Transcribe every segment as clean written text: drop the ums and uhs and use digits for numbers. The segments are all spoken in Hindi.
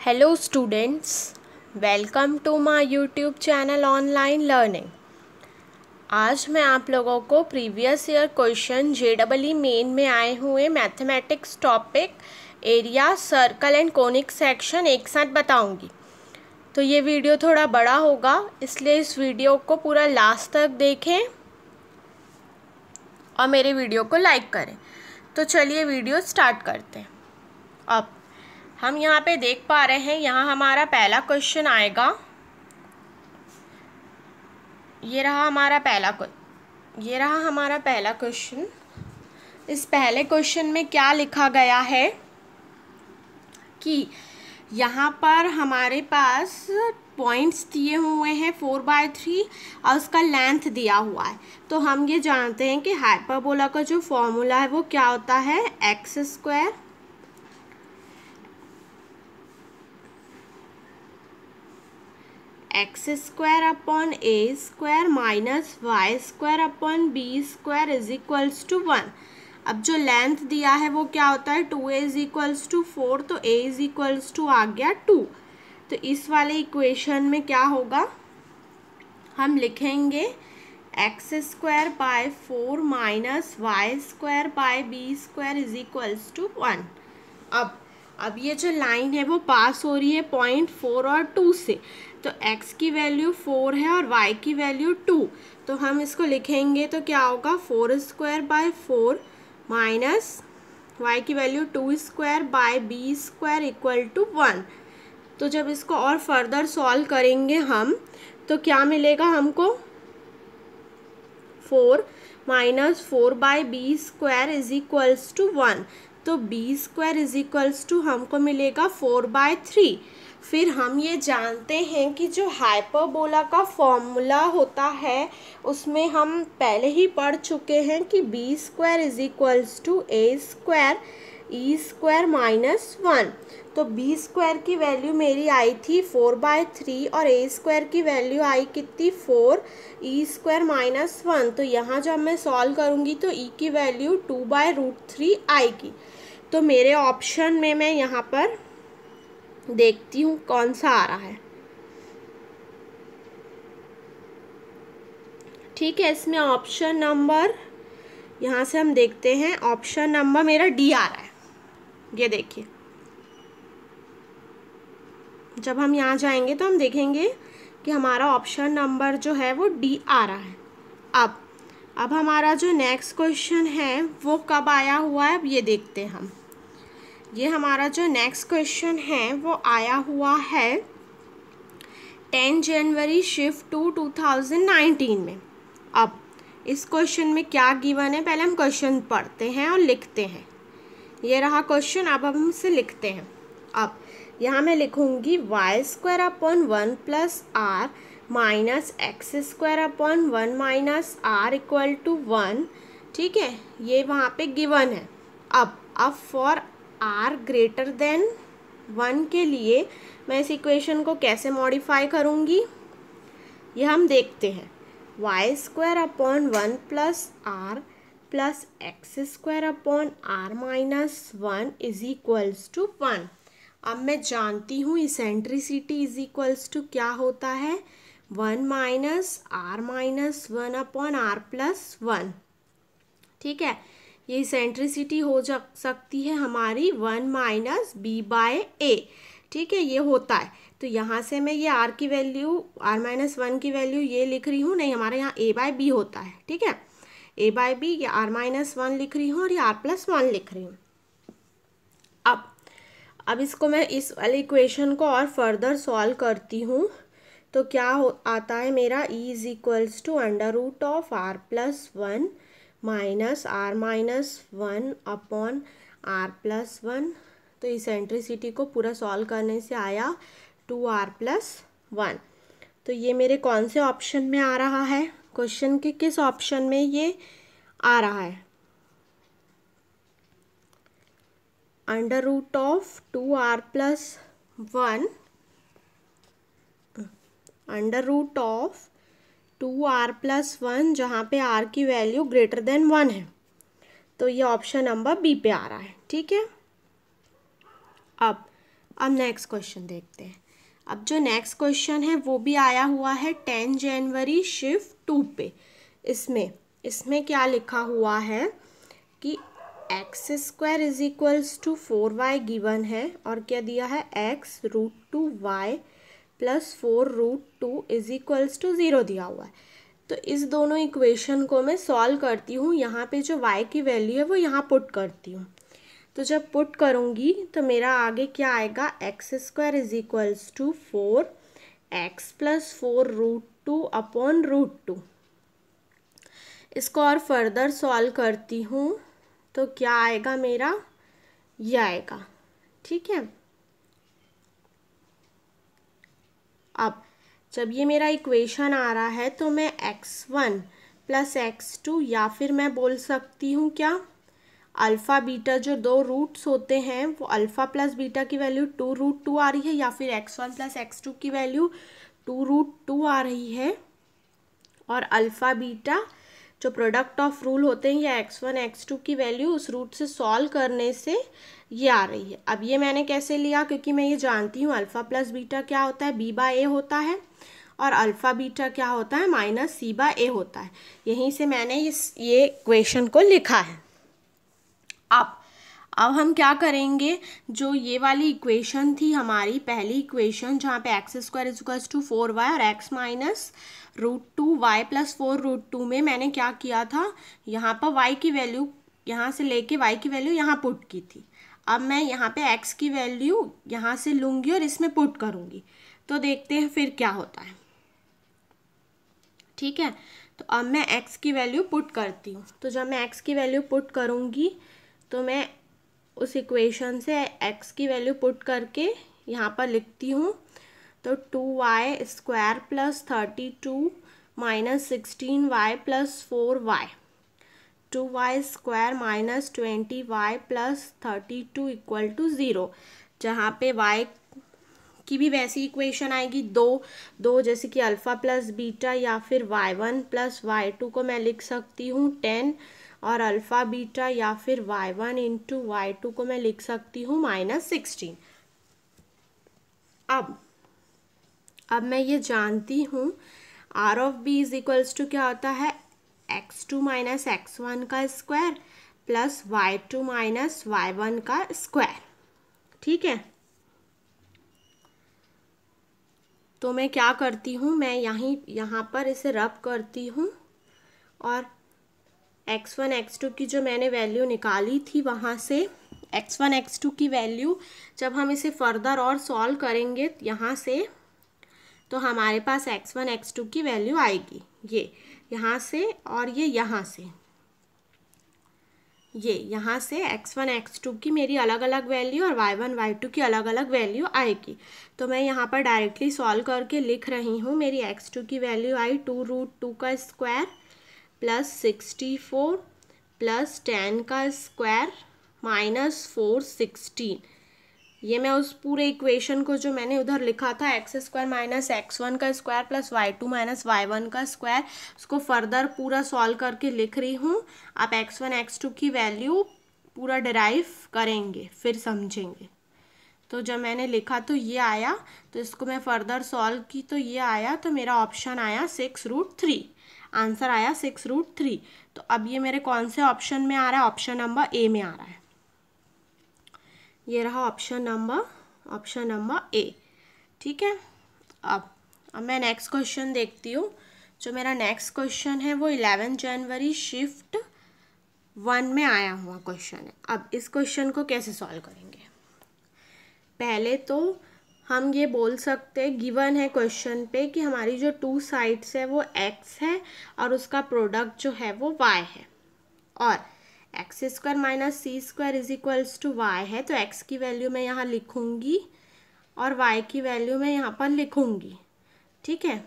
Hello students, welcome to my YouTube channel online learning. आज मैं आप लोगों को previous year question JEE main में आए हुए mathematics topic area, circle and conic section एक साथ बताऊंगी। तो ये वीडियो थोड़ा बड़ा होगा, इसलिए इस वीडियो को पूरा लास्ट तक देखें और मेरे वीडियो को लाइक करें। तो चलिए वीडियो स्टार्ट करते हैं। अब हम यहाँ पे देख पा रहे हैं, यहाँ हमारा पहला क्वेश्चन आएगा। ये रहा हमारा पहला क्वेश्चन। इस पहले क्वेश्चन में क्या लिखा गया है कि यहाँ पर हमारे पास पॉइंट्स दिए हुए हैं 4/3 और उसका लेंथ दिया हुआ है। तो हम ये जानते हैं कि हाइपरबोला का जो फॉर्मूला है वो क्या होता है, x square upon a square minus y square upon b square is equals to 1। अब जो लेंथ दिया है वो क्या होता है, 2a इज इक्वल्स टू 4, तो a इज इक्वल्स टू आ गया 2। तो इस वाले इक्वेशन में क्या होगा, हम लिखेंगे x square by 4 minus y square by b square is equals to 1। अब ये जो लाइन है वो पास हो रही है पॉइंट 4 और 2 से। तो x की वैल्यू 4 है और y की वैल्यू 2। तो हम इसको लिखेंगे तो क्या होगा, 4 स्क्वायर बाय 4 माइनस y की value 2 square by b square equal to 1। तो जब इसको और फर्दर सॉल्व करेंगे हम, तो क्या मिलेगा हमको, 4 minus 4 by b square is equals to 1। तो b square is equals to हमको मिलेगा 4/3। फिर हम ये जानते हैं कि जो हाइपरबोला का फॉर्मूला होता है उसमें हम पहले ही पढ़ चुके हैं कि b square is equals to a square e square minus 1। तो बी स्क्वायर की वैल्यू मेरी आई थी 4/3 और ए स्क्वायर की वैल्यू आई कितनी, 4 ई स्क्वायर माइनस 1। तो यहाँ जब मैं सॉल्व करूँगी तो ई की वैल्यू 2/√3 आएगी। तो मेरे ऑप्शन में मैं यहाँ पर देखती हूँ कौन सा आ रहा है। ठीक है, इसमें ऑप्शन नंबर, यहाँ से हम देखते हैं, ऑप्शन नंबर मेरा डी आ रहा है। ये देखिए, जब हम यहाँ जाएंगे तो हम देखेंगे कि हमारा ऑप्शन नंबर जो है वो डी आ रहा है। अब हमारा जो नेक्स्ट क्वेश्चन है वो कब आया हुआ है, अब ये देखते हैं हम। ये हमारा जो नेक्स्ट क्वेश्चन है वो आया हुआ है 10 जनवरी शिफ्ट टू 2019 में। अब इस क्वेश्चन में क्या गिवन है, पहले हम क्वेश्चन पढ़ते हैं और लिखते हैं। ये रहा क्वेश्चन, अब हम इसे लिखते हैं। अब यहाँ मैं लिखूँगी y square upon 1 plus r minus x square upon 1 minus r equal to 1। ठीक है, ये वहाँ पे गिवन है। अब फॉर आर ग्रेटर देन 1 के लिए मैं इस इक्वेशन को कैसे मॉडिफाई करूँगी, ये हम देखते हैं। Y square upon 1 plus r plus x square upon r minus 1 is equals to 1। अब मैं जानती हूँ इसेंट्रिसिटी इज इक्वल्स टू क्या होता है, 1 minus r-1 upon r plus 1। ठीक है, ये इसेंट्रिसिटी हो सकती है हमारी 1 माइनस b/a। ठीक है, ये होता है। तो यहाँ से मैं ये r की वैल्यू, r-1 की वैल्यू ये लिख रही हूँ, नहीं हमारे यहाँ a/b होता है। ठीक है, a/b, ये r-1 लिख रही हूँ और ये r+1 लिख रही हूँ। अब इसको मैं इस वाले इक्वेशन को और फर्दर सॉल्व करती हूँ तो क्या आता है मेरा, e is equals to √r+1 minus r-1 upon r+1। तो इसेंट्रिसिटी को पूरा सॉल्व करने से आया 2r+1। तो ये मेरे कौन से ऑप्शन में आ रहा है, क्वेश्चन के किस ऑप्शन में ये आ रहा है, √2r+1 √2r+1, जहाँ पे r की वैल्यू ग्रेटर देन 1 है। तो ये ऑप्शन नंबर बी पे आ रहा है। ठीक है, अब अब नेक्स्ट क्वेश्चन देखते हैं। अब जो नेक्स्ट क्वेश्चन है वो भी आया हुआ है 10 जनवरी शिफ्ट 2 पे। इसमें क्या लिखा हुआ है कि x square is equals to 4y given है, और क्या दिया है, x √2y plus 4√2 is equals to 0 दिया हुआ है। तो इस दोनों इक्वेशन को मैं सॉल्व करती हूँ। यहाँ पे जो y की वैल्यू है वो यहाँ पुट करती हूँ। तो जब पुट करूँगी तो मेरा आगे क्या आएगा, x square is equals to 4x plus 4√2 upon √2। इसको और फर्दर सॉल्व करती हूँ तो क्या आएगा मेरा, ये आएगा। ठीक है, अब जब ये मेरा इक्वेशन आ रहा है तो मैं x1 प्लस x2, या फिर मैं बोल सकती हूँ क्या, अल्फ़ा बीटा जो दो रूट्स होते हैं वो अल्फ़ा प्लस बीटा की वैल्यू 2√2 आ रही है, या फिर x1 प्लस x2 की वैल्यू 2√2 आ रही है, और अल्फ़ा बीटा जो प्रोडक्ट ऑफ रूल होते हैं या x1 x2 की वैल्यू उस रूट से सॉल्व करने से ये आ रही है। अब ये मैंने कैसे लिया, क्योंकि मैं ये जानती हूँ अल्फ़ा प्लस बीटा क्या होता है, b/a होता है, और अल्फ़ा बीटा क्या होता है, -c/a होता है। यहीं से मैंने ये इक्वेशन को लिखा है। अब हम क्या करेंगे, जो ये वाली इक्वेशन थी हमारी पहली इक्वेशन जहाँ पे x square is equals to 4y और x माइनस √2y प्लस 4√2 में मैंने क्या किया था, यहाँ पर y की वैल्यू यहाँ से लेके y की वैल्यू यहाँ पुट की थी। अब मैं यहाँ पे x की वैल्यू यहाँ से लूँगी और इसमें पुट करूँगी, तो देखते हैं फिर क्या होता है। ठीक है, तो अब मैं x की वैल्यू पुट करती हूँ। तो जब मैं x की वैल्यू पुट करूँगी तो मैं उस इक्वेशन से x की वैल्यू पुट करके यहाँ पर लिखती हूँ, तो 2y square plus 32 minus 16y plus 4y, 2y square minus 20y plus 32 equal to 0, जहाँ पे y की भी वैसी इक्वेशन आएगी दो जैसे कि अल्फ़ा प्लस बीटा, या फिर y1 प्लस y2 को मैं लिख सकती हूँ 10, और अल्फ़ा बीटा या फिर y1 इंटू y2 को मैं लिख सकती हूँ -16। अब मैं ये जानती हूँ r of b is equals to क्या होता है, x2 माइनस x1 का square plus y2 minus y1 का स्क्वायर। ठीक है, तो मैं क्या करती हूँ, मैं यहाँ पर इसे रब करती हूँ, और x1 x2 की जो मैंने वैल्यू निकाली थी वहाँ से x1 x2 की वैल्यू जब हम इसे फर्दर और सॉल्व करेंगे यहाँ से, तो हमारे पास x1 x2 की वैल्यू आएगी ये यहाँ से, और ये यहाँ से x1 x2 की मेरी अलग अलग वैल्यू और y1 y2 की अलग अलग वैल्यू आएगी। तो मैं यहाँ पर डायरेक्टली सॉल्व करके लिख रही हूँ, मेरी x2 की वैल्यू आई 2√2 का स्क्वायर प्लस 64 प्लस 10 का स्क्वायर माइनस 416। ये मैं उस पूरे इक्वेशन को जो मैंने उधर लिखा था एक्स स्क्वायर माइनस x1 का square plus y2 minus y1 का स्क्वायर, उसको फर्दर पूरा सॉल्व करके लिख रही हूँ। आप x1 x2 की वैल्यू पूरा डिराइव करेंगे फिर समझेंगे। तो जब मैंने लिखा तो ये आया, तो इसको मैं फर्दर सॉल्व की तो ये आया, तो मेरा ऑप्शन आया 6√3, आंसर आया 6√3। तो अब ये मेरे कौन से ऑप्शन में आ रहा है, ऑप्शन नंबर ए में आ रहा है। ये रहा ऑप्शन नंबर ए। ठीक है, अब मैं नेक्स्ट क्वेश्चन देखती हूँ। जो मेरा नेक्स्ट क्वेश्चन है वो 11 जनवरी शिफ्ट 1 में आया हुआ क्वेश्चन है। अब इस क्वेश्चन को कैसे सॉल्व करेंगे, पहले तो हम ये बोल सकते हैं, गिवन है क्वेश्चन पे कि हमारी जो टू साइड्स है वो x है और उसका प्रोडक्ट जो है वो y है, और x square minus c square is equals to y है। तो x की वैल्यू मैं यहाँ लिखूँगी और y की वैल्यू मैं यहाँ पर लिखूँगी। ठीक है,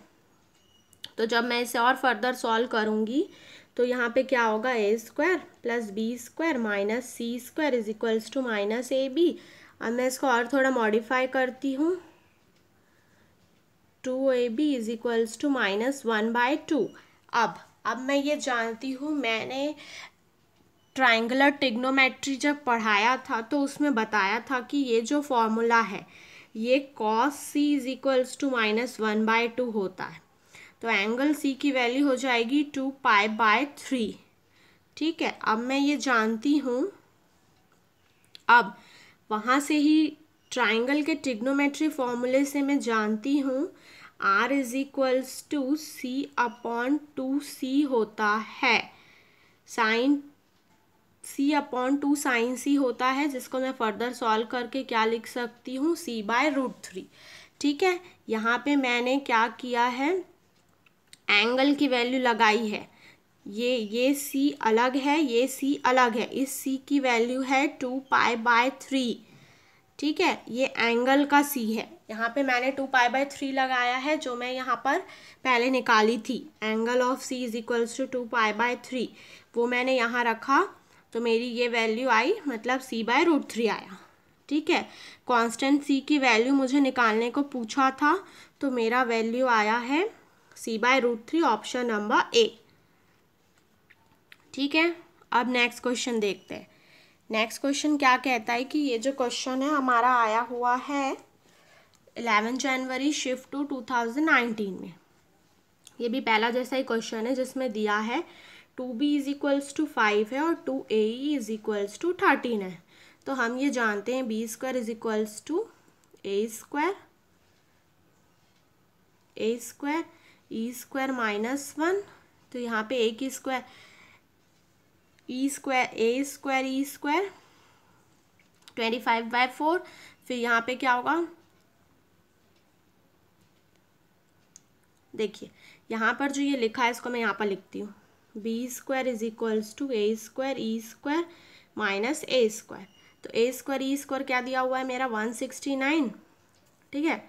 तो जब मैं इसे और फर्दर सॉल्व करूँगी तो यहाँ पे क्या होगा, a square plus b square minus c square is equals to minus A b. अब मैं इसको और थोड़ा मॉडिफाई करती हूँ, 2ab इज इक्वल्स टू -1/2। अब मैं ये जानती हूँ, मैंने ट्राइंगुलर ट्रिग्नोमेट्री जब पढ़ाया था तो उसमें बताया था कि ये जो फॉर्मूला है ये cos c is equals to -1/2 होता है। तो एंगल c की वैल्यू हो जाएगी 2π/3। ठीक है, अब मैं ये जानती हूँ, अब वहाँ से ही ट्राइंगल के ट्रिग्नोमेट्री फॉर्मूले से मैं जानती हूँ r is equals to c/2c होता है, साइन c/2 साइन c होता है, जिसको मैं फर्दर सॉल्व करके क्या लिख सकती हूँ, c/√3। ठीक है, यहाँ पे मैंने क्या किया है, एंगल की वैल्यू लगाई है, ये c अलग है, ये c अलग है, इस c की वैल्यू है 2π/3। ठीक है, ये एंगल का c है, यहाँ पे मैंने 2π/3 लगाया है, जो मैं यहाँ पर पहले निकाली थी, angle of c is equals to 2π/3, वो मैंने यहाँ रखा, तो मेरी ये वैल्यू आई, मतलब c/√3 आया। ठीक है, कांस्टेंट c की वैल्यू मुझे निकालने को पूछा था, तो मेरा वैल्यू आया है c/√3, ऑप्शन नंबर ए। ठीक है, अब नेक्स्ट क्वेश्चन देखते हैं। नेक्स्ट क्वेश्चन क्या कहता है कि ये जो क्वेश्चन है हमारा आया हुआ है 11 जनवरी शिफ्ट टू 2019 में। ये भी पहला जैसा ही क्वेश्चन है, जिसमें दिया है 2b इज इक्वल्स टू 5 है और 2ae इज इक्वल्स टू 13 है। तो हम ये जानते हैं b² is equals to a² -1, तो यहाँ पे a की स्क्वायर a² 25/4, फिर यहाँ पे क्या होगा, देखिए यहाँ पर जो ये लिखा है इसको मैं यहाँ पर लिखती हूँ, b² is equals to a² e² minus a²। तो a² e² क्या दिया हुआ है मेरा 169, ठीक है,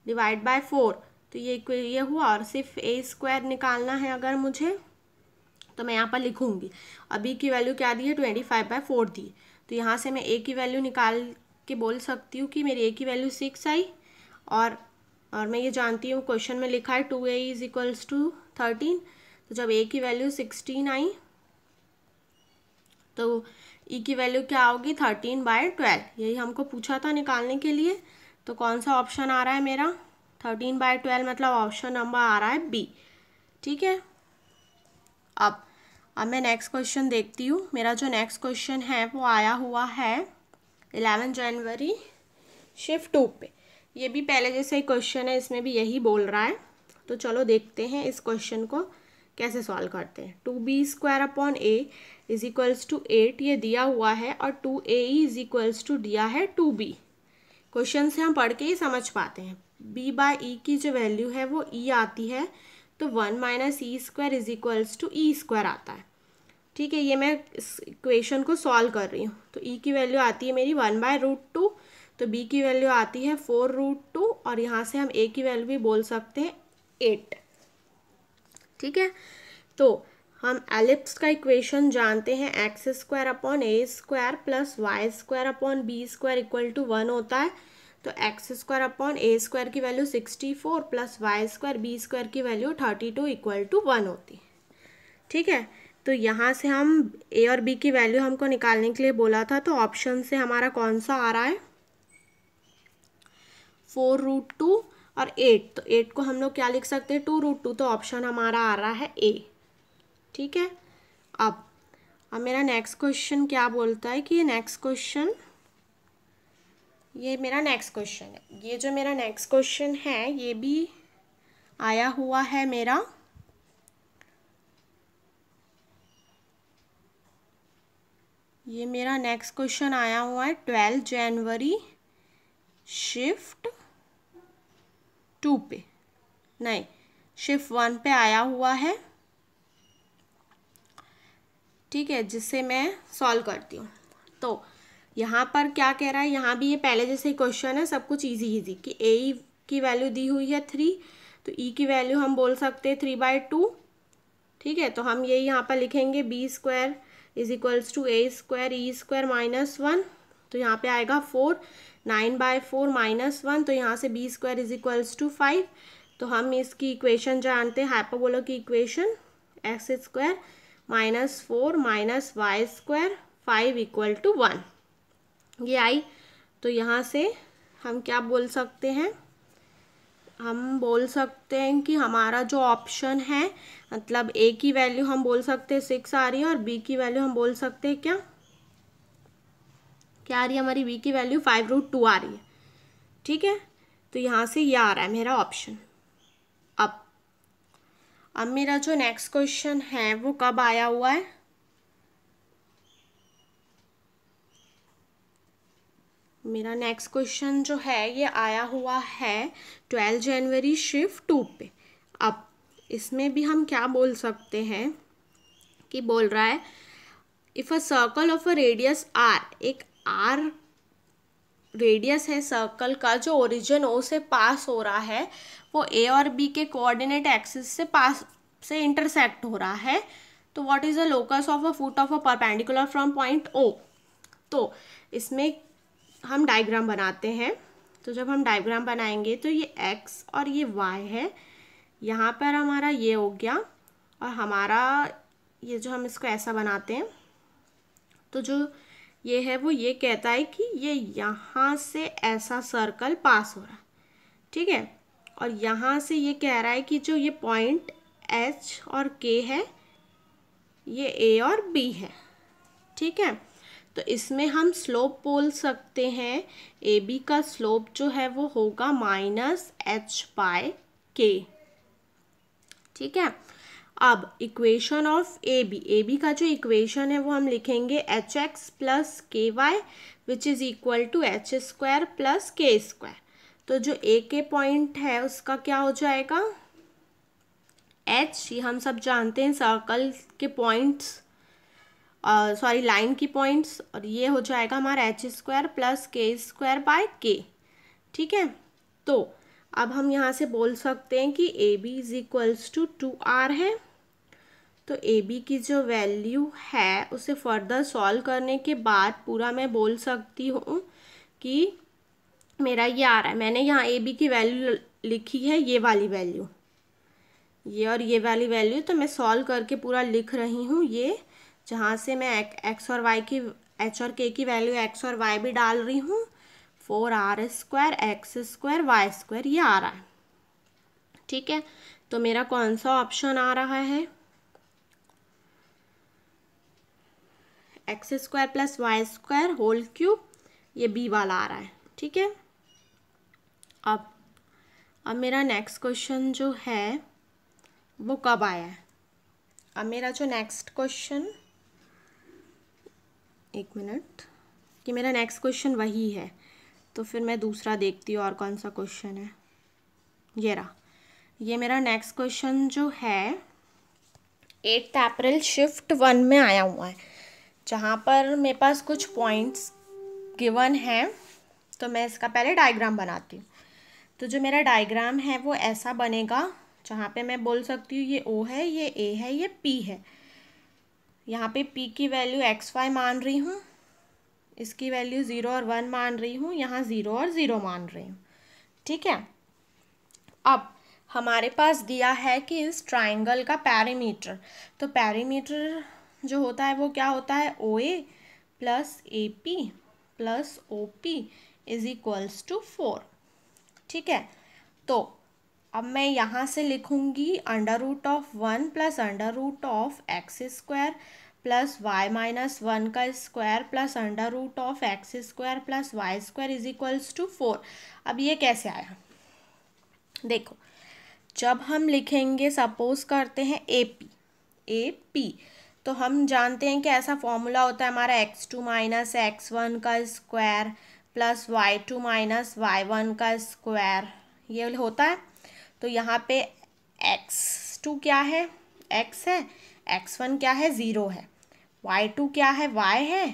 डिवाइड बाय 4, तो ये हुआ, और सिर्फ a² निकालना है अगर मुझे, तो मैं यहाँ पर लिखूँगी। अभी की वैल्यू क्या दी है, 25/4 दी, तो यहाँ से मैं a की वैल्यू निकाल के बोल सकती हूँ कि मेरी a की वैल्यू 6 आई, और मैं ये जानती हूँ क्वेश्चन में लिखा है 2a इज इक्वल्स टू 13, तो जब a की वैल्यू 16 आई तो e की वैल्यू क्या होगी, 13/12, यही हमको पूछा था निकालने के लिए। तो कौन सा ऑप्शन आ रहा है मेरा, 13/12, मतलब ऑप्शन नंबर आ रहा है बी। ठीक है, अब मैं नेक्स्ट क्वेश्चन देखती हूँ। मेरा जो नेक्स्ट क्वेश्चन है वो आया हुआ है 11 जनवरी शिफ्ट 2 पे। ये भी पहले जैसे ही क्वेश्चन है, इसमें भी यही बोल रहा है, तो चलो देखते हैं इस क्वेश्चन को कैसे सॉल्व करते हैं। 2b² इज इक्वल्स टू 8 ये दिया हुआ है, और 2ae इज इक्वल्स टू दिया है 2b। क्वेश्चन से हम पढ़ के ही समझ पाते हैं। b/e की जो वैल्यू है वो e आती है, तो 1 - e² is equals to e² आता है। ठीक है, ये मैं इस इक्वेशन को सॉल्व कर रही हूँ। तो e की वैल्यू आती है मेरी 1/√2, तो b की वैल्यू आती है 4√2, और यहाँ से हम a की वैल्यू भी बोल सकते हैं 8। ठीक है, तो हम एलिप्स का इक्वेशन जानते हैं, x² plus y² equal to 1 होता है। तो x² की वैल्यू 64 प्लस y² की वैल्यू 32 इक्वल टू 1 होती है। ठीक है, तो यहाँ से हम a और b की वैल्यू हमको निकालने के लिए बोला था, तो ऑप्शन से हमारा कौन सा आ रहा है, 4√2 और 8, तो 8 को हम लोग क्या लिख सकते हैं, 2√2, तो ऑप्शन हमारा आ रहा है ए। ठीक है, अब मेरा नेक्स्ट क्वेश्चन क्या बोलता है कि ये मेरा नेक्स्ट क्वेश्चन है। ये जो मेरा नेक्स्ट क्वेश्चन है ये भी आया हुआ है मेरा नेक्स्ट क्वेश्चन आया हुआ है 12 जनवरी शिफ्ट 2 पे, नहीं शिफ्ट 1 पे आया हुआ है। ठीक है, जिससे मैं सॉल्व करती हूँ। तो यहाँ पर क्या कह रहा है, यहाँ भी ये पहले जैसे क्वेश्चन है, सब कुछ इजी कि a की वैल्यू दी हुई है 3, तो e की वैल्यू हम बोल सकते हैं 3/2। ठीक है, तो हम यही यहाँ पर लिखेंगे b² is equals to a² e² -1, तो यहाँ पे आएगा 4, 9/4 -1, तो यहाँ से b² इज इक्वल्स टू 5। तो हम इसकी इक्वेशन जानते हैं, हाइपरबोला की equation, x² -4 minus y square 5 equal to 1, ये आई। तो यहाँ से हम क्या बोल सकते हैं, हम बोल सकते हैं कि हमारा जो ऑप्शन है, मतलब ए की वैल्यू हम बोल सकते हैं 6 आ रही है, और बी की वैल्यू हम बोल सकते हैं क्या क्या आ रही है, हमारी बी की वैल्यू 5√2 आ रही है। ठीक है, तो यहाँ से ये आ रहा है मेरा ऑप्शन। अब मेरा जो नेक्स्ट क्वेश्चन है वो कब आया हुआ है, मेरा नेक्स्ट क्वेश्चन जो है ये आया हुआ है 12 जनवरी शिफ्ट 2 पे। अब इसमें भी हम क्या बोल सकते हैं कि बोल रहा है if a circle of a radius r, एक आर रेडियस है सर्कल का जो ओरिजिन ओ से पास हो रहा है, वो ए और बी के कोऑर्डिनेट एक्सिस से इंटरसेक्ट हो रहा है, तो what is the locus of a foot of a perpendicular from point O. तो इसमें हम डायग्राम बनाते हैं। तो जब हम डायग्राम बनाएंगे तो ये एक्स और ये वाई है, यहाँ पर हमारा ये हो गया, और हमारा ये जो हम इसको ऐसा बनाते हैं, तो जो ये है वो ये कहता है कि ये यहाँ से ऐसा सर्कल पास हो रहा है। ठीक है, और यहाँ से ये कह रहा है कि जो ये पॉइंट एच और के है ये ए और बी है। ठीक है, तो इसमें हम स्लोप बोल सकते हैं, ए बी का स्लोप जो है वो होगा -h/k। ठीक है, अब इक्वेशन ऑफ ए बी का जो इक्वेशन है वो हम लिखेंगे hx plus k y which is equal to h² plus k²। तो जो ए के पॉइंट है उसका क्या हो जाएगा, h, ये हम सब जानते हैं सर्कल के पॉइंट्स, सॉरी लाइन की पॉइंट्स, और ये हो जाएगा हमारा h² प्लस k²/k। ठीक है, तो अब हम यहाँ से बोल सकते हैं कि a b is equals to 2r है। तो ए बी की जो वैल्यू है उसे फर्दर सॉल्व करने के बाद पूरा मैं बोल सकती हूँ कि मेरा ये आ रहा है। मैंने यहाँ ए बी की वैल्यू लिखी है, ये वाली वैल्यू, ये और ये वाली वैल्यू, तो मैं सॉल्व करके पूरा लिख रही हूँ ये, जहाँ से मैं एक्स और वाई की, एच और के की वैल्यू एक्स और वाई भी डाल रही हूँ, 4r² x² y², ये आ रहा है। ठीक है, तो मेरा कौन सा ऑप्शन आ रहा है, x² plus y² whole cube, ये बी वाला आ रहा है। ठीक है, अब मेरा नेक्स्ट क्वेश्चन जो है वो कब आया है। अब मेरा जो नेक्स्ट क्वेश्चन, एक मिनट, कि मेरा नेक्स्ट क्वेश्चन वही है, तो फिर मैं दूसरा देखती हूँ और कौन सा क्वेश्चन है। ये रहा, ये मेरा नेक्स्ट क्वेश्चन जो है 8 अप्रैल शिफ्ट 1 में आया हुआ है, जहाँ पर मेरे पास कुछ पॉइंट्स गिवन हैं। तो मैं इसका पहले डायग्राम बनाती हूँ। तो जो मेरा डायग्राम है वो ऐसा बनेगा, जहाँ पे मैं बोल सकती हूँ ये O है, ये A है, ये P है। यहाँ पे P की वैल्यू XY मान रही हूँ, इसकी वैल्यू 0 और 1 मान रही हूँ, यहाँ 0 और 0 मान रही हूँ। ठीक है, अब हमारे पास दिया है कि इस ट्राइंगल का पैरीमीटर, तो पैरीमीटर जो होता है वो क्या होता है, OA plus AP plus OP is equals to 4। ठीक है, तो अब मैं यहाँ से लिखूँगी √1 प्लस √(x² प्लस y-1 का square plus √(x² plus y² is equals to 4। अब ये कैसे आया, देखो, जब हम लिखेंगे, सपोज करते हैं ए पी, तो हम जानते हैं कि ऐसा फॉर्मूला होता है हमारा x2 माइनस x1 का square plus y2 minus y1 का स्क्वायर, ये होता है। तो यहाँ पे x2 क्या है, x है, x1 क्या है, 0 है, y2 क्या है, y है,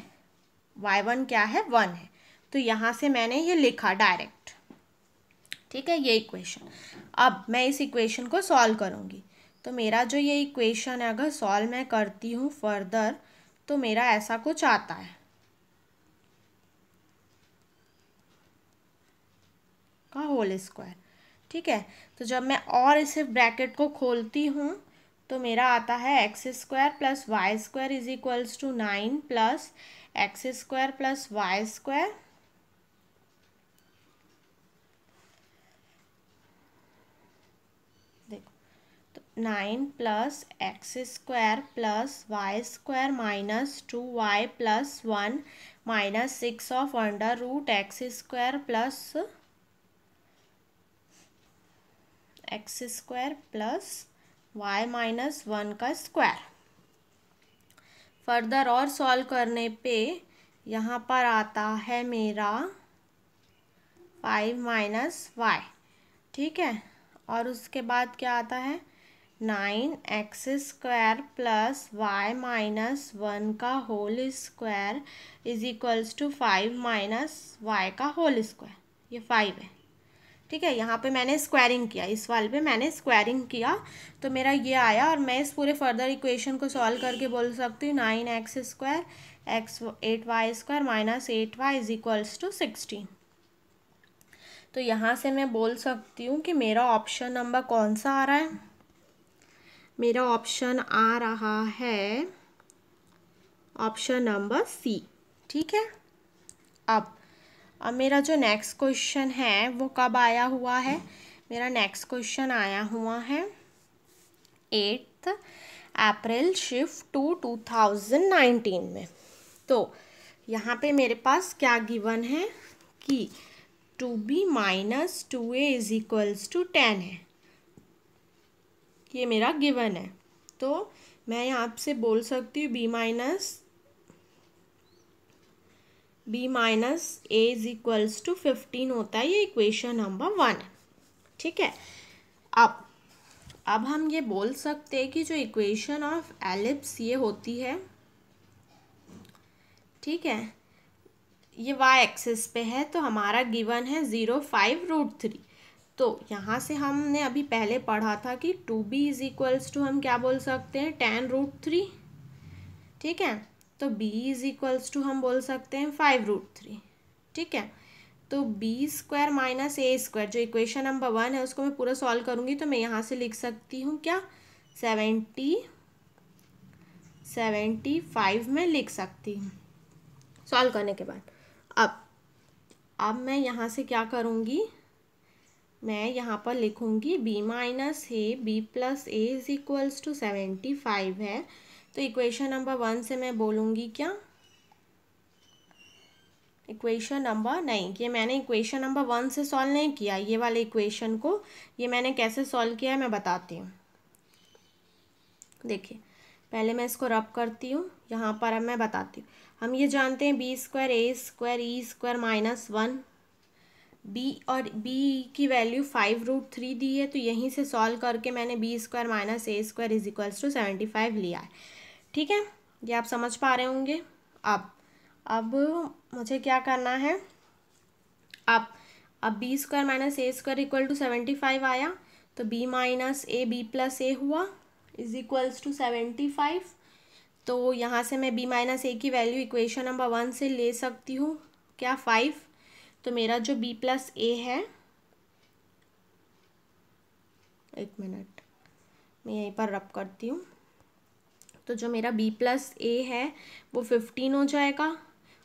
y1 क्या है, 1 है। तो यहाँ से मैंने ये लिखा डायरेक्ट। ठीक है, ये इक्वेशन। अब मैं इस इक्वेशन को सॉल्व करूँगी, तो मेरा जो ये इक्वेशन है अगर सॉल्व मैं करती हूँ फर्दर, तो मेरा ऐसा कुछ आता है का होल स्क्वायर। ठीक है, तो जब मैं और इसे ब्रैकेट को खोलती हूँ तो मेरा आता है x square plus y square is equals to 9 plus x square plus y square देखो, तो 9 plus x square plus y square minus 2y plus 1 minus 6 of under root x square plus x square plus y minus 1 का स्क्वायर। फर्दर और सॉल्व करने पे यहाँ पर आता है मेरा 5 माइनस वाई, ठीक है। और उसके बाद क्या आता है 9 x square plus y minus 1 का whole square is equals to 5 minus y का होल स्क्वायर, ये 5 है, ठीक है। यहाँ पे मैंने स्क्वायरिंग किया, इस वाले पे मैंने स्क्वायरिंग किया तो मेरा ये आया। और मैं इस पूरे फर्दर इक्वेशन को सॉल्व करके बोल सकती हूँ 9 x square x 8 y square minus 8 y is equals to 16। तो यहाँ से मैं बोल सकती हूँ कि मेरा ऑप्शन नंबर कौन सा आ रहा है, मेरा ऑप्शन आ रहा है ऑप्शन नंबर सी, ठीक है। अब मेरा जो नेक्स्ट क्वेश्चन है वो कब आया हुआ है, मेरा नेक्स्ट क्वेश्चन आया हुआ है 8 अप्रैल शिफ्ट टू 2019 में। तो यहाँ पे मेरे पास क्या गिवन है कि 2b minus 2a is equals to 10 है, ये मेरा गिवन है। तो मैं यहाँ से बोल सकती हूँ b minus a is equals to 15 होता है, ये इक्वेशन नंबर 1 है, ठीक है। अब हम ये बोल सकते हैं कि जो इक्वेशन ऑफ एलिप्स ये होती है, ठीक है, ये y एक्सिस पे है, तो हमारा गिवन है 0.5√3। तो यहाँ से हमने अभी पहले पढ़ा था कि 2b इज इक्वल्स टू हम क्या बोल सकते हैं 10√3, ठीक है। तो b इज इक्वल्स टू हम बोल सकते हैं 5√3, ठीक है। तो b स्क्वायर माइनस ए स्क्वायर जो इक्वेशन नंबर 1 है उसको मैं पूरा सॉल्व करूँगी तो मैं यहाँ से लिख सकती हूँ क्या 75 में लिख सकती हूँ सॉल्व करने के बाद। अब मैं यहाँ से क्या करूँगी, मैं यहाँ पर लिखूँगी b minus A B plus a is equals to 75 है। तो इक्वेशन नंबर 1 से मैं बोलूँगी क्या, इक्वेशन नंबर नहीं, ये मैंने इक्वेशन नंबर 1 से सॉल्व नहीं किया, ये वाले इक्वेशन को ये मैंने कैसे सॉल्व किया है मैं बताती हूँ। देखिए पहले मैं इसको रब करती हूँ, यहाँ पर अब मैं बताती हूँ। हम ये जानते हैं b square a square e square minus 1, b और बी की वैल्यू 5√3 दी है, तो यहीं से सॉल्व करके मैंने b square minus A square is equals to 75 लिया है, ठीक है। ये आप समझ पा रहे होंगे। अब मुझे क्या करना है, अब B square minus A square equal to 75 आया, तो B minus A B plus A हुआ इज इक्वल्स टू 75। तो यहाँ से मैं b माइनस ए की वैल्यू इक्वेशन नंबर 1 से ले सकती हूँ क्या 5। तो मेरा जो b प्लस ए है, एक मिनट मैं यहीं पर रब करती हूँ, तो जो मेरा b प्लस ए है वो 15 हो जाएगा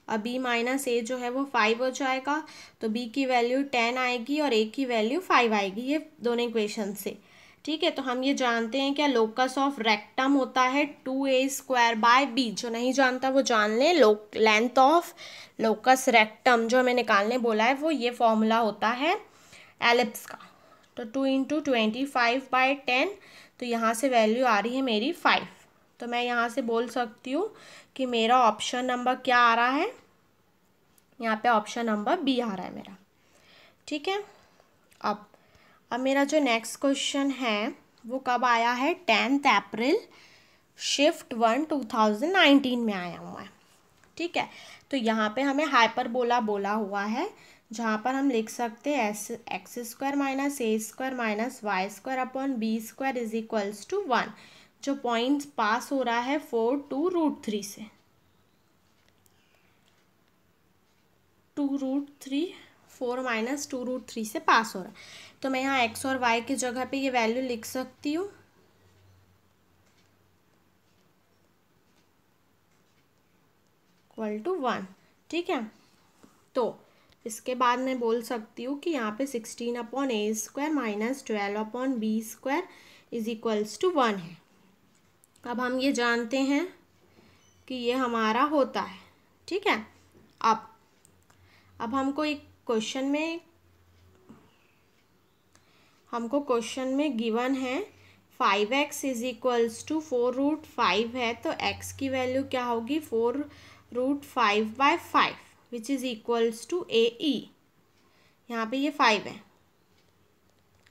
और b माइनस ए जो है वो 5 हो जाएगा। तो b की वैल्यू 10 आएगी और a की वैल्यू 5 आएगी, ये दोनों इक्वेशन से, ठीक है। तो हम ये जानते हैं क्या लोकस ऑफ रेक्टम होता है 2a स्क्वायर बाय b, जो नहीं जानता वो जान ले। लेंथ ऑफ लोकस रेक्टम जो हमें निकालने बोला है वो ये फॉर्मूला होता है एलिप्स का। तो 2 × 25/10, तो यहाँ से वैल्यू आ रही है मेरी 5। तो मैं यहाँ से बोल सकती हूँ कि मेरा ऑप्शन नंबर क्या आ रहा है, यहाँ पे ऑप्शन नंबर बी आ रहा है मेरा, ठीक है। अब मेरा जो नेक्स्ट क्वेश्चन है वो कब आया है 10 अप्रैल शिफ्ट 1 2019 में आया हुआ है, ठीक है। तो यहाँ पे हमें हाइपरबोला बोला हुआ है, जहाँ पर हम लिख सकते हैं x square minus A square minus y square upon b square is equals to 1। जो पॉइंट पास हो रहा है 4 2√3 से, 2√3 4 माइनस 2√3 से पास हो रहा है। तो मैं यहाँ x और y की जगह पे ये वैल्यू लिख सकती हूँ, इक्वल टू 1, ठीक है। तो इसके बाद मैं बोल सकती हूँ कि यहाँ पे 16/a² minus 12/b² is equals to 1 है। अब हम ये जानते हैं कि ये हमारा होता है, ठीक है। अब हमको क्वेश्चन में गिवन है 5x इज इक्वल्स टू 4√5 है, तो x की वैल्यू क्या होगी 4√5/5 which is equals to AE। यहाँ पे ये 5 है,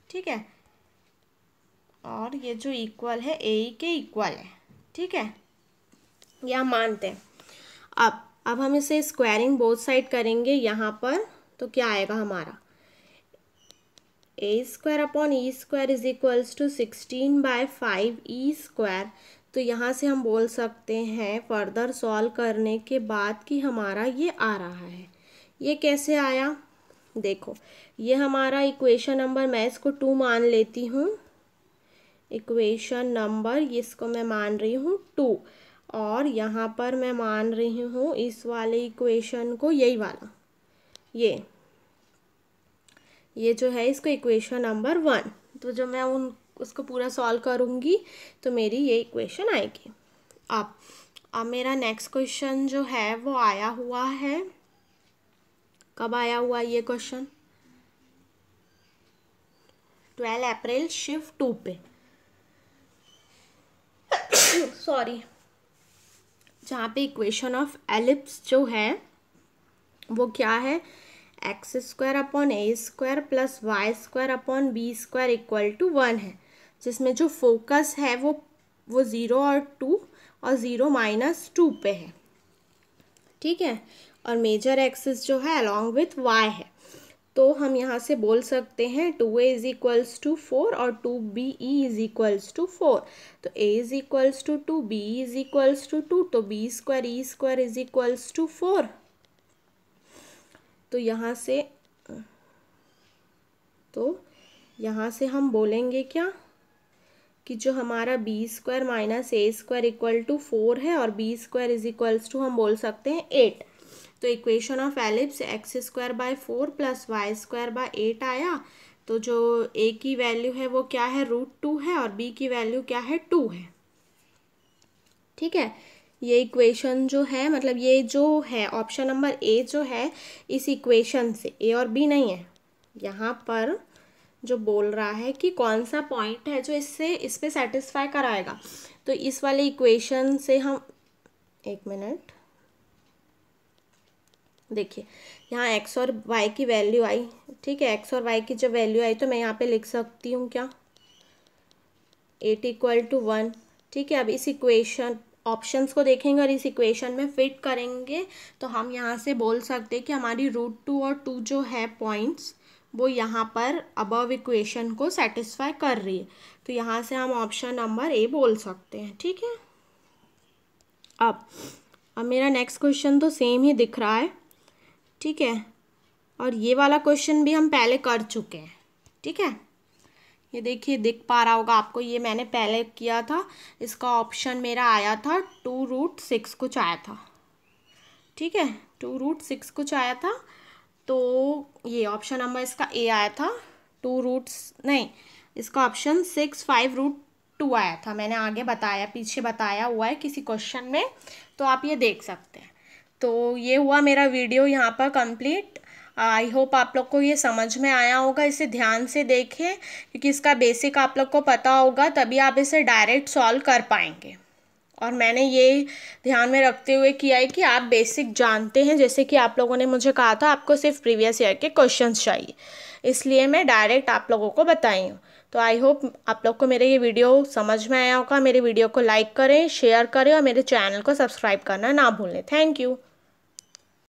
ठीक है, और ये जो इक्वल है AE के इक्वल है, ठीक है, ये हम मानते हैं। अब हम इसे स्क्वायरिंग बोथ साइड करेंगे यहाँ पर, तो क्या आएगा हमारा a² is equals to 16/5e²। तो यहाँ से हम बोल सकते हैं फर्दर सॉल्व करने के बाद कि हमारा ये आ रहा है। ये कैसे आया, देखो ये हमारा इक्वेशन नंबर, मैं इसको 2 मान लेती हूँ, इक्वेशन नंबर इसको मैं मान रही हूँ 2, और यहाँ पर मैं मान रही हूँ इस वाले इक्वेशन को, यही वाला, ये जो है इसको इक्वेशन नंबर 1। तो जब मैं उसको पूरा सॉल्व करूँगी तो मेरी ये इक्वेशन आएगी। अब मेरा नेक्स्ट क्वेश्चन जो है वो आया हुआ है, कब आया हुआ ये क्वेश्चन 12 अप्रैल शिफ्ट 2 पे सॉरी, जहाँ पे इक्वेशन ऑफ एलिप्स जो है वो क्या है x² plus y² equal to 1 है, जिसमें जो फोकस है वो 0 और 2 और 0-2 पे है, ठीक है, और मेजर एक्सिस जो है अलॉन्ग विथ y है। तो हम यहाँ से बोल सकते हैं 2a इज इक्वल्स टू 4 और 2be इज इक्वल्स टू 4। तो a is equals to 2, b is equals to 2, तो b² e² is equals to 4। तो यहाँ से हम बोलेंगे क्या कि जो हमारा b² minus a² equal to 4 है और b² इज इक्वल्स टू हम बोल सकते हैं 8। तो equation of ellipse x²/4 plus y²/8 आया। तो जो a की वैल्यू है वो क्या है √2 है और b की वैल्यू क्या है 2 है, ठीक है। ये इक्वेशन जो है, मतलब ये जो है ऑप्शन नंबर ए जो है इस इक्वेशन से, ए और बी नहीं है, यहाँ पर जो बोल रहा है कि कौन सा पॉइंट है जो इस पे सेटिस्फाई कराएगा। तो इस वाले इक्वेशन से हम, एक मिनट, देखिए यहाँ x और y की वैल्यू आई, ठीक है, x और y की जो वैल्यू आई तो मैं यहाँ पे लिख सकती हूँ क्या 8 इक्वल टू 1, ठीक है। अब इस इक्वेशन ऑप्शंस को देखेंगे और इस इक्वेशन में फिट करेंगे तो हम यहाँ से बोल सकते हैं कि हमारी √2 और 2 जो है पॉइंट्स वो यहाँ पर अबव इक्वेशन को सेटिस्फाई कर रही है। तो यहाँ से हम ऑप्शन नंबर ए बोल सकते हैं, ठीक है। अब मेरा नेक्स्ट क्वेश्चन तो सेम ही दिख रहा है, ठीक है, और ये वाला क्वेश्चन भी हम पहले कर चुके हैं, ठीक है। ये देखिए दिख पा रहा होगा आपको, ये मैंने पहले किया था, इसका ऑप्शन मेरा आया था 2√6 कुछ आया था, ठीक है, 2√6 कुछ आया था। तो ये ऑप्शन नंबर इसका ए आया था, इसका ऑप्शन 6/5√2 आया था, मैंने आगे बताया, पीछे बताया हुआ है किसी क्वेश्चन में, तो आप ये देख सकते हैं। तो ये हुआ मेरा वीडियो यहाँ पर कंप्लीट। आई होप आप लोग को ये समझ में आया होगा, इसे ध्यान से देखें क्योंकि इसका बेसिक आप लोग को पता होगा, तभी आप इसे डायरेक्ट सॉल्व कर पाएंगे। और मैंने ये ध्यान में रखते हुए किया है कि आप बेसिक जानते हैं, जैसे कि आप लोगों ने मुझे कहा था आपको सिर्फ प्रीवियस ईयर के क्वेश्चंस चाहिए, इसलिए मैं डायरेक्ट आप लोगों को बताई हूँ। तो आई होप आप लोग को मेरे ये वीडियो समझ में आया होगा। मेरे वीडियो को लाइक करें, शेयर करें और मेरे चैनल को सब्सक्राइब करना ना भूलें। Thank you.